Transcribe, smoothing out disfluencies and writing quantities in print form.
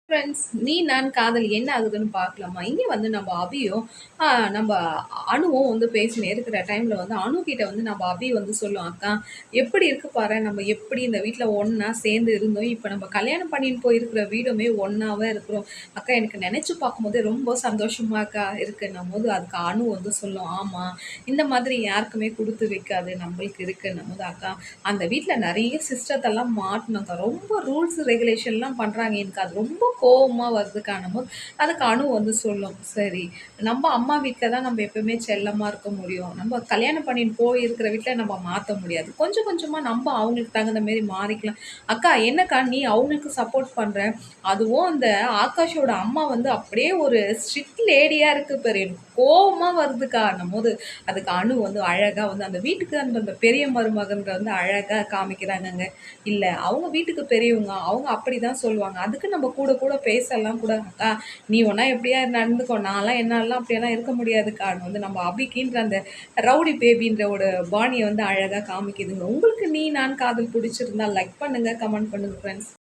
Friends, நீ நான் காதல் என்ன ஆகுதுன்னு பார்க்கலாமா? இங்க வந்து நம்ம அபியும், அ நம்ப அனுவும் வந்து பேசினே இருக்கிற டைம்ல வந்து அனு கிட்ட வந்து நம்ம அபி வந்து சொல்லும், "அக்கா எப்படி இருக்கு பாரேன், நம்ம எப்படி இந்த வீட்ல ஒண்ணா சேர்ந்து இருந்தோம். இப்ப நம்ம கல்யாணம் பண்ணின்னு போயிருக்கிற வீடுமே ஒண்ணாவே இருக்கிறோம். அக்கா எனக்கு நெனச்சு பார்க்கும்போதே ரொம்ப சந்தோஷமா அக்கா இருக்குன்னும்போது" அதுக்கு அனு வந்து சொல்லும், "ஆமா, இந்த மாதிரி யாருக்குமே குடுத்து வைக்காது. நம்மளுக்கு இருக்குன்னும்போது, அக்கா அந்த வீட்ல நெறைய சிஸ்டத்தெல்லாம் மாட்டணும்க்கா. ரொம்ப ரூல்ஸ் ரெகுலேஷன்லாம் பண்றாங்க. எனக்கு அது ரொம்ப கோவமா வருதுக்கான்னும்போது, அதுக்கு அனு வந்து சொல்லும், "சரி, நம்ம அம்மா வீட்ல தான் நம்ம எப்பவுமே செல்லமா இருக்க முடியும். நம்ம கல்யாணம் பண்ணின்னு போயிருக்கிற வீட்ல நம்ம மாத்த முடியாது. கொஞ்சம் கொஞ்சமா நம்ம அவங்களுக்கு தகுந்த மாரி மாறிக்கலாம்." "அக்கா என்னக்கா நீ அவங்களுக்கு சப்போர்ட் பண்ற? அதுவும் அந்த ஆகாஷோட அம்மா வந்து அப்படியே ஒரு ஸ்ட்ரிக்ட் லேடியா இருக்கு பாரு. எனக்கு கோவமா வருதுக்கான்னும்போது, அதுக்கு அனு வந்து அழகா வந்து அந்த வீட்டுக்கு அந்த பெரிய மருமகன்ற வந்து அழகா காமிக்கிறாங்கங்க. இல்ல அவங்க வீட்டுக்கு பெரியவங்க. அவங்க அப்படிதான் சொல்லுவாங்க. அதுக்கு நம்ம கூட கூட பேசலாம் கூட. "அக்கா நீ வேணா எப்படியா நடந்துக்கோ. நான்லாம் என்னாலலாம் அப்படியெல்லாம் இருக்க முடியாதுக்கான்னு" வந்து நம்ம அபிக்கின்ற அந்த ரவுடி பேபின்ற ஒரு பாணிய வந்து அழகா காமிக்குதுங்க. உங்களுக்கு நீ நான் காதல் பிடிச்சிருந்தா லைக் பண்ணுங்க, கமெண்ட் பண்ணுங்க ஃப்ரெண்ட்ஸ்.